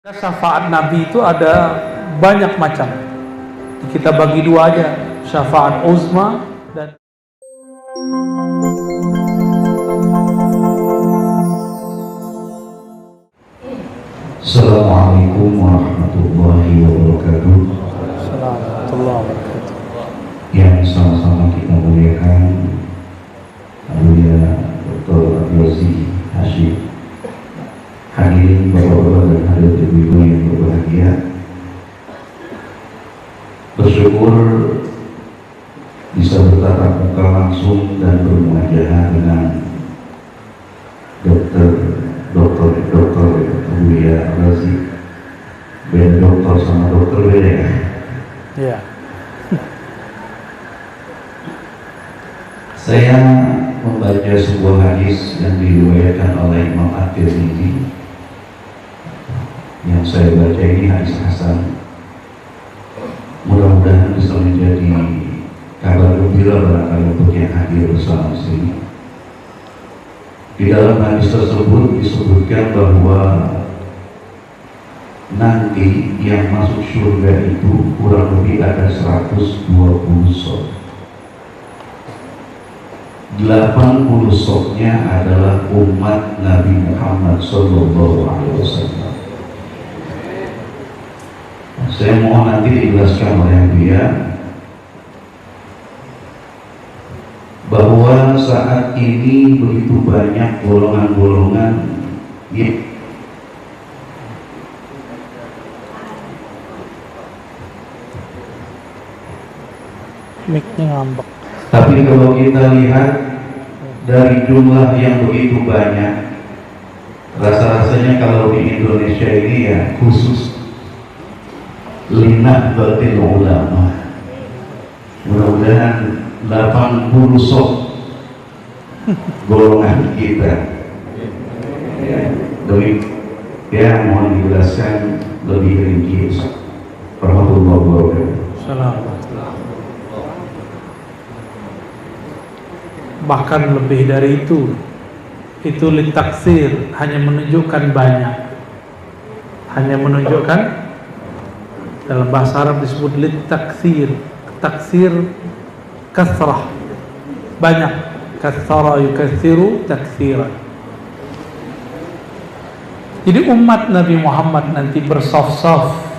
Syafaat Nabi itu ada banyak macam. Kita bagi dua aja, syafaat uzma dan Assalamualaikum warahmatullahi wabarakatuh. Assalamualaikum warahmatullahi wabarakatuh. Yang sama-sama kita muliakan Abuya Dr. Abdulaziz Hashim, hadirin bapak-bapak dan hadirat ibu-ibu yang berbahagia. Bersyukur bisa bertatap muka langsung dan bermuajahah dengan Dr. Abuya Abdulaziz. Beda dokter sama dokter beda ya. Ya. Saya membaca sebuah hadis yang diriwayatkan oleh Imam At-Tirmidzi. Yang saya baca ini hadis hasan. Mudah-mudahan bisa menjadi kabar gembira barangkali untuk yang hadir bersama sini. Di dalam hadis tersebut disebutkan bahwa nanti yang masuk surga itu kurang lebih ada 120 sok. 80 soknya adalah umat Nabi Muhammad SAW. Saya mohon nanti dijelaskan oleh dia bahwa saat ini begitu banyak golongan-golongan yang Mic-nya ngambek. tapi kalau kita lihat dari jumlah yang begitu banyak, rasa-rasanya kalau di Indonesia ini ya khusus linah batil ulama. Mudah-mudahan 80 sok golongan kita. Ya, demi ya mohon dijelaskan lebih rinci. Warahmatullahi wabarakatuh. Assalamualaikum. Bahkan lebih dari itu litaksir, hanya menunjukkan banyak, hanya menunjukkan, dalam bahasa Arab disebut litaksir, taksir kasrah, banyak, kasara yukatsiru taksiran. Jadi umat Nabi Muhammad nanti bersaf-saf,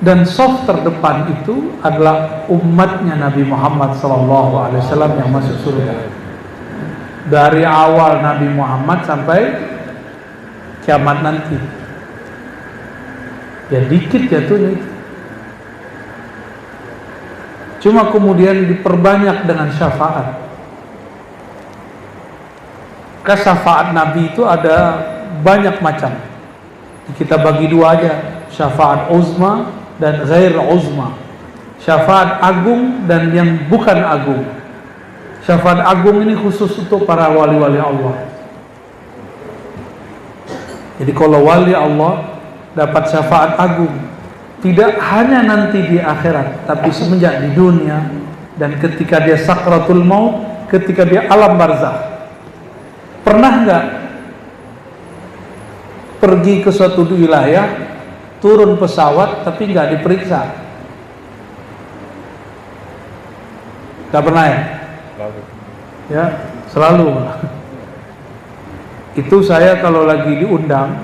dan saf terdepan itu adalah umatnya Nabi Muhammad SAW yang masuk surga. Dari awal Nabi Muhammad sampai kiamat nanti. Ya dikit jatuhnya itu. Cuma kemudian diperbanyak dengan syafaat. Syafaat Nabi itu ada banyak macam. Kita bagi dua aja, syafaat uzma dan ghair uzma, syafaat agung dan yang bukan agung. Syafaat agung ini khusus untuk para wali-wali Allah. Jadi kalau wali Allah dapat syafaat agung, tidak hanya nanti di akhirat, tapi semenjak di dunia dan ketika dia sakratul maut, ketika dia alam barzakh. Pernah nggak pergi ke suatu wilayah, turun pesawat tapi nggak diperiksa? Nggak pernah ya? Ya, selalu. Itu saya kalau lagi diundang,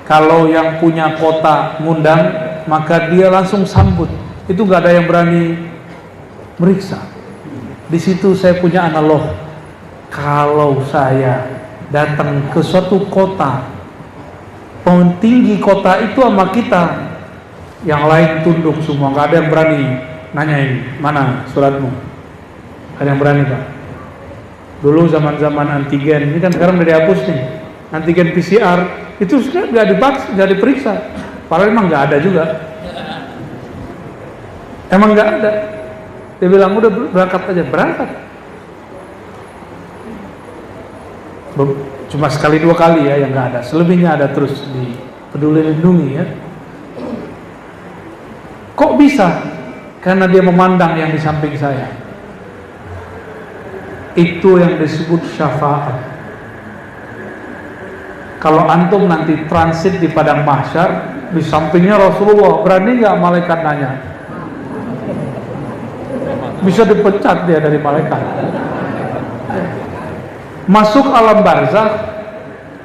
kalau yang punya kota ngundang, maka dia langsung sambut. Itu nggak ada yang berani meriksa. Di situ saya punya analog. Kalau saya datang ke suatu kota, pentinggi kota itu sama kita, yang lain tunduk semua, nggak ada yang berani nanyain mana suratmu. Ada yang berani Pak? Dulu zaman-zaman antigen, ini kan sekarang udah dihapus nih. Antigen PCR itu sudah nggak diperiksa, padahal emang nggak ada juga. Emang nggak ada. Dia bilang udah berangkat aja, berangkat. Cuma sekali dua kali ya yang nggak ada, selebihnya ada terus di Peduli Lindungi ya. Kok bisa? Karena dia memandang yang di samping saya. Itu yang disebut syafaat. Kalau antum nanti transit di padang mahsyar, di sampingnya Rasulullah, berani nggak malaikat nanya? Bisa dipecat dia dari malaikat. Masuk alam barzakh,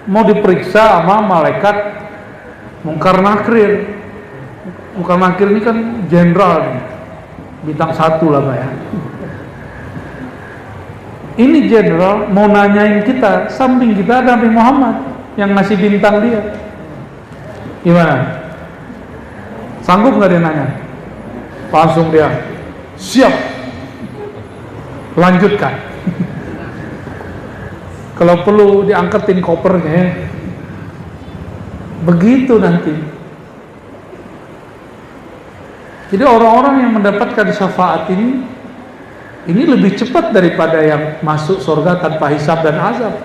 mau diperiksa sama malaikat Munkar Nakir. Munkar Nakir ini kan jenderal nih, bintang 1 lah Pak ya. Ini jenderal mau nanyain kita, samping kita ada Nabi Muhammad yang ngasih bintang dia. Gimana? Sanggup nggak dia nanya? Langsung dia siap, lanjutkan. Kalau perlu diangkatin kopernya. Begitu nanti. Jadi orang-orang yang mendapatkan syafaat ini lebih cepat daripada yang masuk surga tanpa hisab dan azab.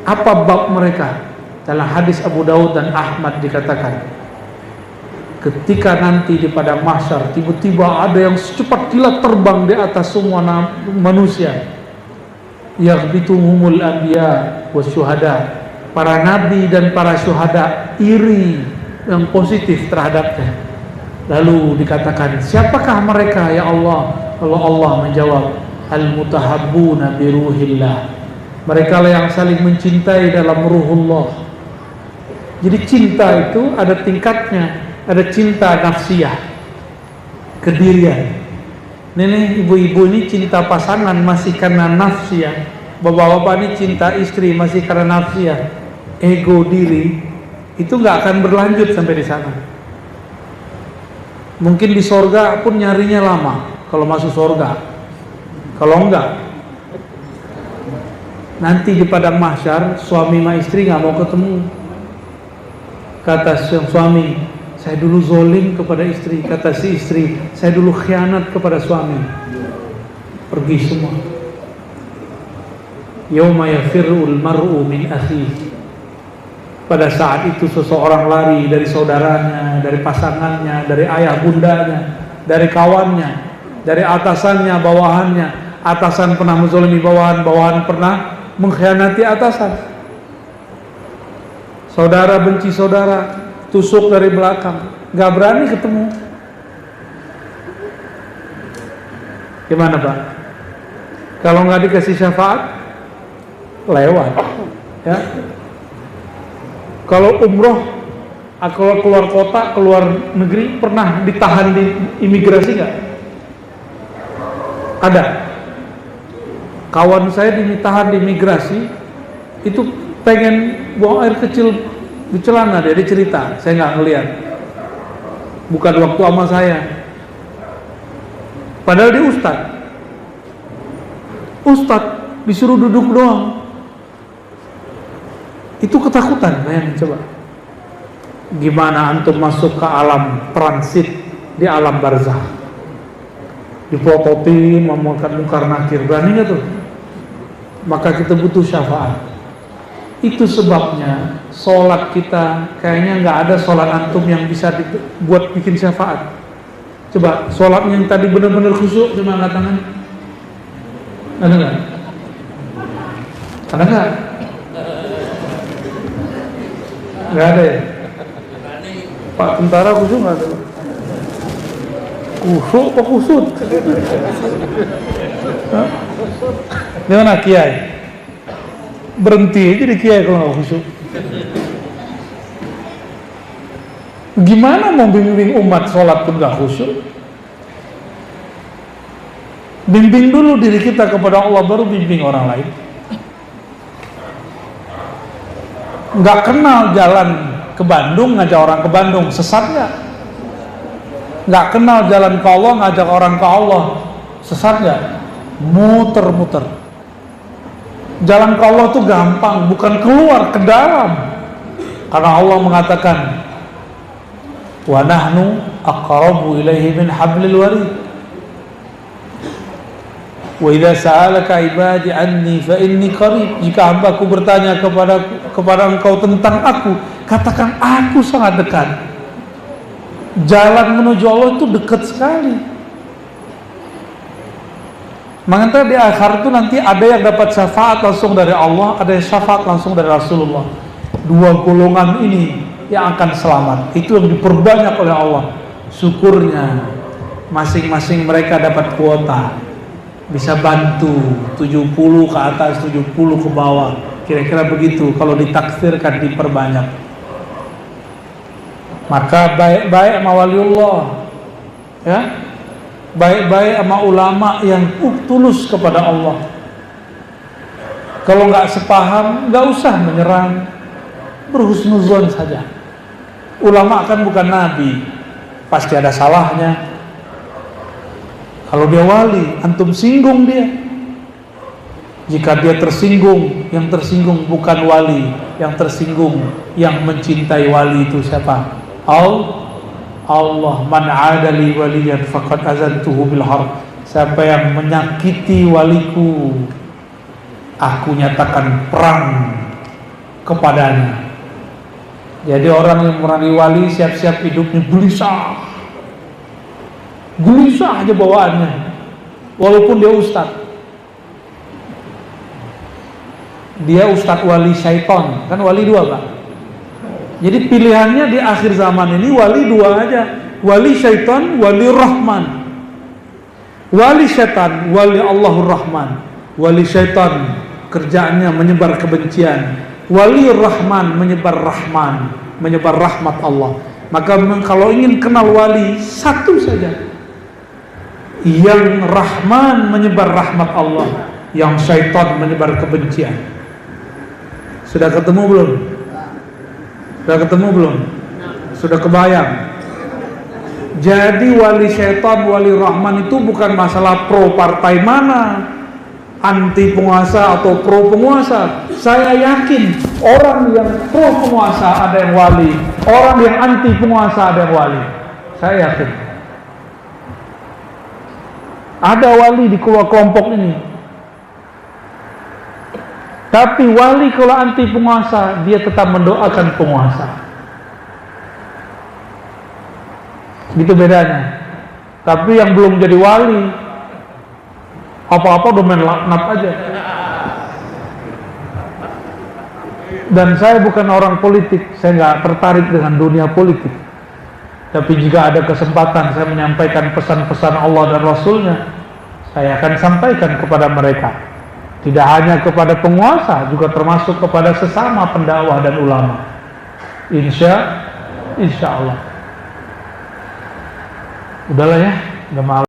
Apa bab mereka? Dalam hadis Abu Daud dan Ahmad dikatakan, ketika nanti di padang mahsyar tiba-tiba ada yang secepat kilat terbang di atas semua manusia, yaghbituhumul anbiya wasyuhada, para nabi dan para syuhada iri yang positif terhadapnya. Lalu dikatakan, siapakah mereka ya Allah? Kalau Allah menjawab, al-mutahabbuna bi ruhillah, mereka lah yang saling mencintai dalam ruhullah. Jadi cinta itu ada tingkatnya, ada cinta nafsiyah, kedirian. Nenek ibu-ibu ini cinta pasangan masih karena nafsiyah, bapak-bapak ini cinta istri masih karena nafsiyah, ego diri, itu nggak akan berlanjut sampai di sana. Mungkin di sorga pun nyarinya lama kalau masuk sorga. Kalau enggak, nanti di padang mahsyar suami sama istri nggak mau ketemu. Kata suami, saya dulu zolim kepada istri. Kata si istri, saya dulu khianat kepada suami. Pergi semua. Yauma yafirrul mar'u min akhihi. Pada saat itu seseorang lari dari saudaranya, dari pasangannya, dari ayah bundanya, dari kawannya, dari atasannya, bawahannya. Atasan pernah menzalimi bawahan, bawahan pernah mengkhianati atasan. Saudara benci saudara, tusuk dari belakang, gak berani ketemu. Gimana Pak? Kalau nggak dikasih syafaat, lewat. Ya. Kalau umroh, kalau keluar kota, keluar negeri, pernah ditahan di imigrasi nggak? Ada. Kawan saya ditahan di imigrasi, itu pengen buang air kecil di celana, dia cerita, saya nggak ngeliat, bukan waktu sama saya, padahal dia ustadz disuruh duduk doang. Itu ketakutan, bayangin coba. Gimana antum masuk ke alam transit di alam barzakh, dipototin, memulkan Munkar Nakir, berani nggak tuh? Maka kita butuh syafaat. Itu sebabnya sholat kita kayaknya nggak ada sholat antum yang bisa dibuat bikin syafaat. Coba sholatnya yang tadi benar-benar khusyuk, cuma angkat tangan. Ada nggak? Ada nggak? Nggak ada ya? Pak tentara khusyuk nggak ada? Khusyuk apa khusyuk? Gimana Kiai? Berhenti aja di Kiai kalau nggak khusyuk. Gimana mau bimbing umat sholat pun nggak khusyuk? Bimbing dulu diri kita kepada Allah, baru bimbing orang lain. Nggak kenal jalan ke Bandung, ngajak orang ke Bandung, sesat nggak? Nggak kenal jalan ke Allah, ngajak orang ke Allah, sesat nggak? Muter-muter. Jalan ke Allah itu gampang, bukan keluar ke dalam. Karena Allah mengatakan, wa nahnu aqrabu ilaihi min hablil warid. Wa idza sa'alaka ibadi anni fa inni qarib. Jika hamba-Ku bertanya kepada engkau tentang aku, katakan aku sangat dekat. Jalan menuju Allah itu dekat sekali. Makanya di akhir itu nanti ada yang dapat syafaat langsung dari Allah, ada yang syafaat langsung dari Rasulullah. Dua golongan ini yang akan selamat. Itu yang diperbanyak oleh Allah. Syukurnya masing-masing mereka dapat kuota, bisa bantu 70 ke atas, 70 ke bawah, kira-kira begitu. Kalau ditaksirkan diperbanyak, maka baik-baik sama waliullah, ya, baik-baik sama ulama yang tulus kepada Allah. Kalau nggak sepaham, nggak usah menyerang, berhusnuzon saja. Ulama kan bukan nabi, pasti ada salahnya. Kalau dia wali, antum singgung dia. Jika dia tersinggung, yang tersinggung bukan wali, yang tersinggung yang mencintai wali itu siapa? Allah. Man 'adali waliyan faqad azantuhu bil harb. Siapa yang menyakiti waliku, aku nyatakan perang kepadanya. Jadi orang yang merangi wali siap-siap hidupnya gelisah aja bawaannya, walaupun dia ustadz wali syaitan, kan wali dua Pak. Jadi pilihannya di akhir zaman ini wali dua aja, wali syaitan, wali rahman. Wali syaitan, wali Allahur Rahman. Wali syaitan kerjaannya menyebar kebencian, wali rahman menyebar rahman, menyebar rahmat Allah. Maka kalau ingin kenal wali, satu saja, yang rahman menyebar rahmat Allah, yang syaitan menyebar kebencian. Sudah ketemu belum? Sudah kebayang? Jadi wali syaitan, wali rahman itu bukan masalah pro partai mana, anti penguasa atau pro penguasa. Saya yakin orang yang pro penguasa ada yang wali, orang yang anti penguasa ada yang wali. Saya yakin ada wali di kelompok ini. Tapi wali kalau anti penguasa, dia tetap mendoakan penguasa. Gitu bedanya. Tapi yang belum jadi wali, apa-apa udah main laknat aja. Dan saya bukan orang politik, saya nggak tertarik dengan dunia politik. Tapi jika ada kesempatan saya menyampaikan pesan-pesan Allah dan Rasulnya, saya akan sampaikan kepada mereka. Tidak hanya kepada penguasa, juga termasuk kepada sesama pendakwah dan ulama. Insya Allah. Udahlah ya, udah malam.